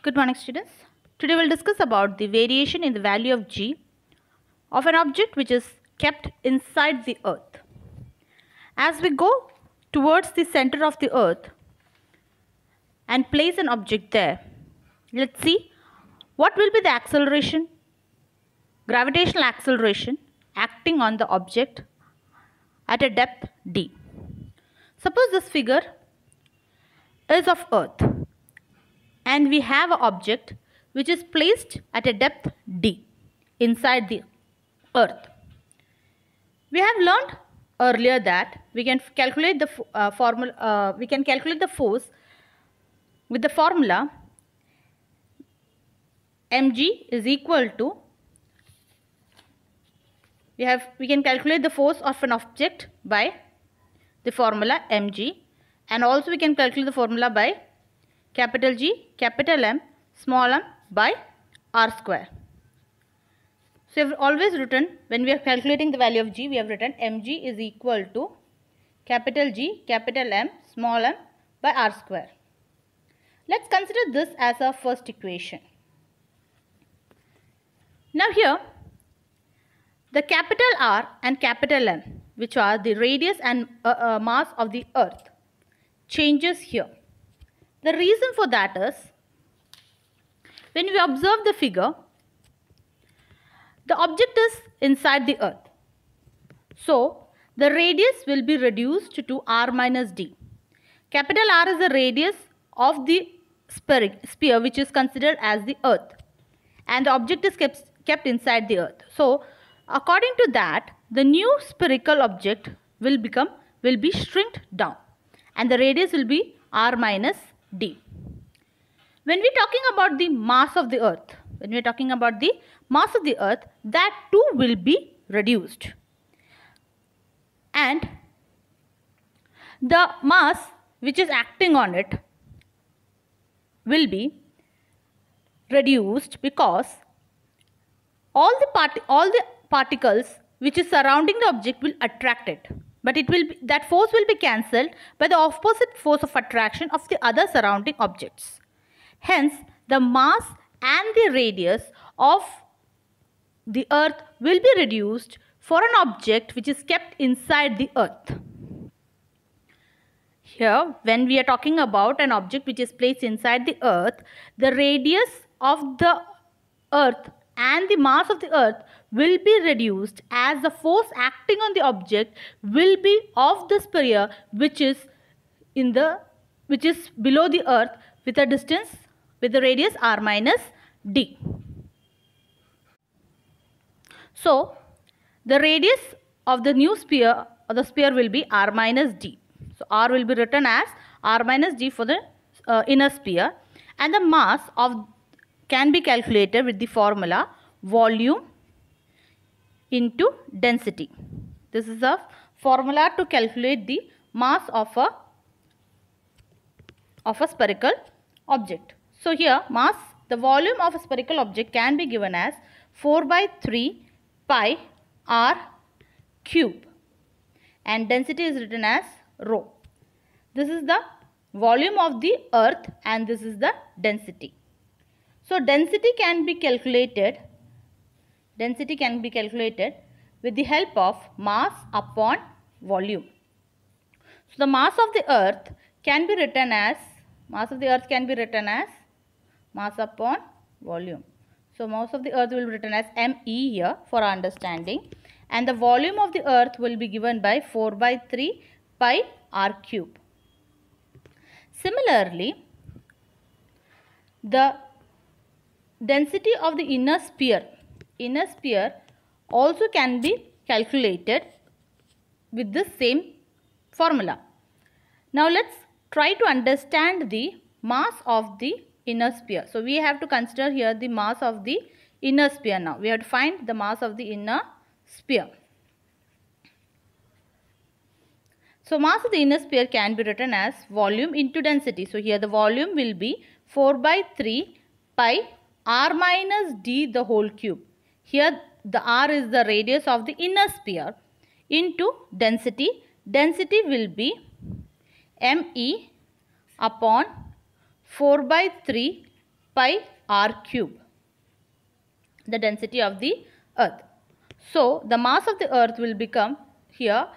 Good morning, students. Today we'll discuss about the variation in the value of g of an object which is kept inside the earth. As we go towards the center of the earth and place an object there, let's see what will be the acceleration, gravitational acceleration acting on the object at a depth d. Suppose this figure is of earth and we have an object which is placed at a depth d inside the earth. We have learned earlier that we can calculate the force with the formula mg is equal to we can calculate the force of an object by the formula mg, and also we can calculate the formula by capital G, capital M, small m by r square. So we have always written, when we are calculating the value of g, we have written mg is equal to capital G, capital M, small m by r square. Let's consider this as our first equation. Now here, the capital R and capital M, which are the radius and mass of the earth, changes here. The reason for that is, when we observe the figure, the object is inside the earth. So, the radius will be reduced to r minus d. Capital R is the radius of the sphere which is considered as the earth, and the object is kept inside the earth. So, according to that, the new spherical object will be shrinked down, and the radius will be r minus d. When we are talking about the mass of the earth, that too will be reduced, and the mass which is acting on it will be reduced because all the particles which is surrounding the object will attract it, but that force will be cancelled by the opposite force of attraction of the other surrounding objects. Hence, the mass and the radius of the earth will be reduced for an object which is kept inside the earth. Here, when we are talking about an object which is placed inside the earth, the radius of the earth and the mass of the earth will be reduced, as the force acting on the object will be of the sphere which is below the earth with the radius r minus d. So, the radius of the new sphere or the sphere will be r minus d. So, r will be written as r minus d for the inner sphere, and the mass can be calculated with the formula volume into density. This is a formula to calculate the mass of a spherical object. So here, the volume of a spherical object can be given as 4 by 3 pi r cube, and density is written as rho. This is the volume of the earth and this is the density. So density can be calculated with the help of mass upon volume. So the mass of the earth can be written as mass upon volume. So mass of the earth will be written as ME here for our understanding, and the volume of the earth will be given by 4 by 3 pi r cube. Similarly, the density of the inner sphere also can be calculated with the same formula. Now let's try to understand the mass of the inner sphere. So we have to consider here the mass of the inner sphere now. We have to find the mass of the inner sphere. So mass of the inner sphere can be written as volume into density. So here the volume will be 4 by 3 pi r minus d the whole cube. Here the r is the radius of the inner sphere into density. Density will be ME upon 4 by 3 pi r cube, the density of the earth. So the mass of the earth will become here,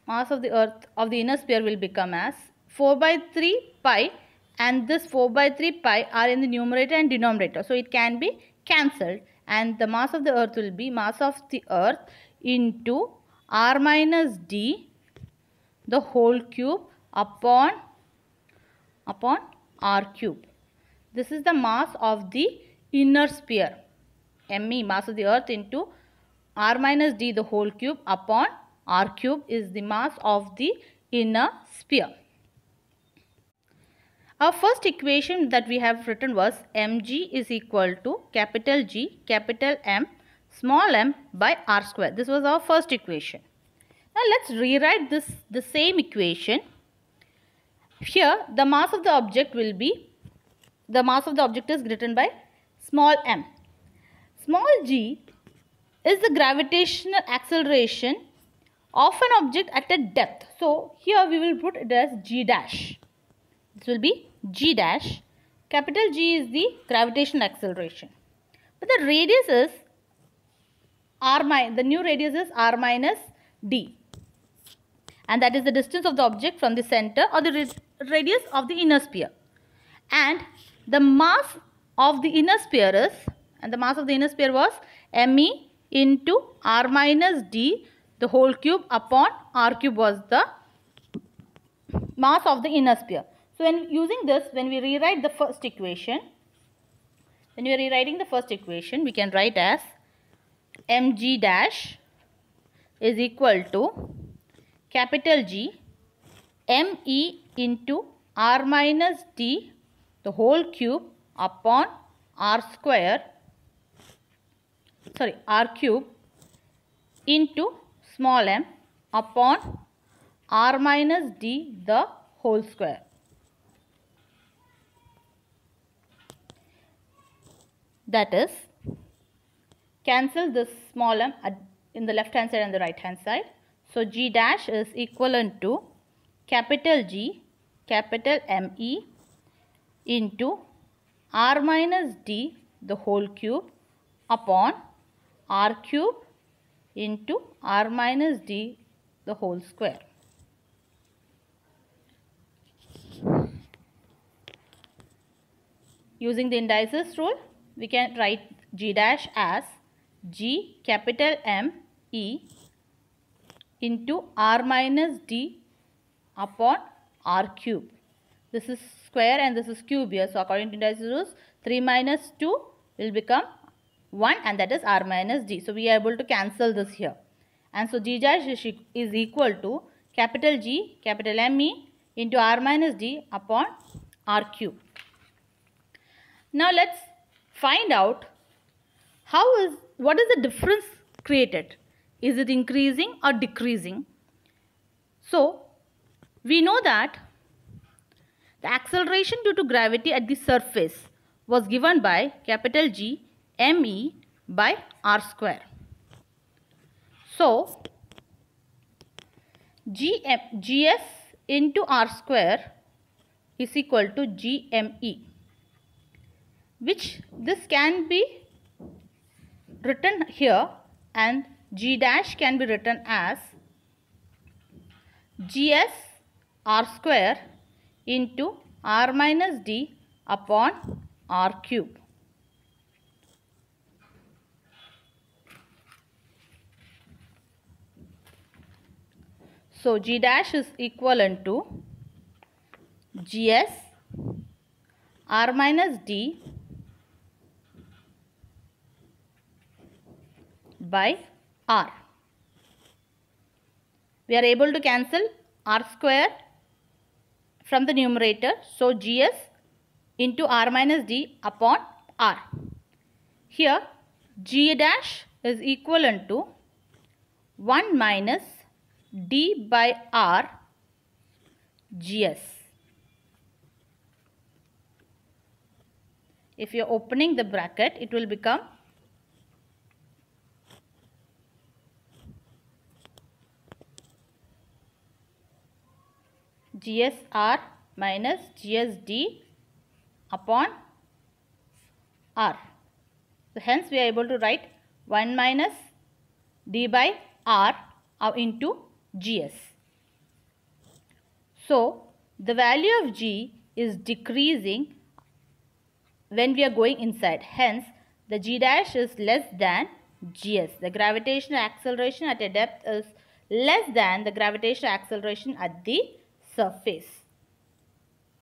mass of the earth of the inner sphere will become as 4 by 3 pi, and this 4 by 3 pi are in the numerator and denominator. So it can be cancelled, and the mass of the earth will be mass of the earth into r minus d the whole cube upon r cube. This is the mass of the inner sphere. ME, mass of the earth, into r minus d the whole cube upon r cube is the mass of the inner sphere. Our first equation that we have written was mg is equal to capital G, capital M, small m by r square. This was our first equation. Now let's rewrite the same equation. Here the mass of the object will be, the mass of the object is written by small m. Small g is the gravitational acceleration of an object at a depth. So here we will put it as g dash. This will be g dash. Capital G is the gravitational acceleration. But the radius is the new radius is r minus d. And that is the distance of the object from the center, or the radius of the inner sphere. And the mass of the inner sphere is, and the mass of the inner sphere was me into r minus d the whole cube upon r cube was the mass of the inner sphere. So when using this, when we rewrite the first equation, we can write as mg dash is equal to capital G me into r minus d the whole cube upon r cube into small m upon r minus d the whole square. That is, cancel this small m in the left hand side and the right hand side. So g dash is equivalent to capital G, capital ME into r minus d the whole cube upon r cube into r minus d the whole square. Using the indices rule, we can write g dash as g capital M E into r minus d upon r cube. This is square and this is cube here. So according to indices rules, 3 minus 2 will become 1, and that is r minus d. So we are able to cancel this here. And so g dash is equal to capital G capital M E into r minus d upon r cube. Now let's find out what is the difference created. Is it increasing or decreasing? So we know that the acceleration due to gravity at the surface was given by capital G me by r square. So gs into r square is equal to gme, which this can be written here, and g dash can be written as gs r square into r minus d upon r cube. So g dash is equivalent to gs r minus d by r. We are able to cancel r square from the numerator. So gs into r minus d upon r. Here g dash is equivalent to 1 minus d by r gs. If you are opening the bracket, it will become GSR minus GSD upon r. So hence we are able to write 1 minus d by r into gs. So the value of g is decreasing when we are going inside. Hence the g dash is less than gs. The gravitational acceleration at a depth is less than the gravitational acceleration at the surface.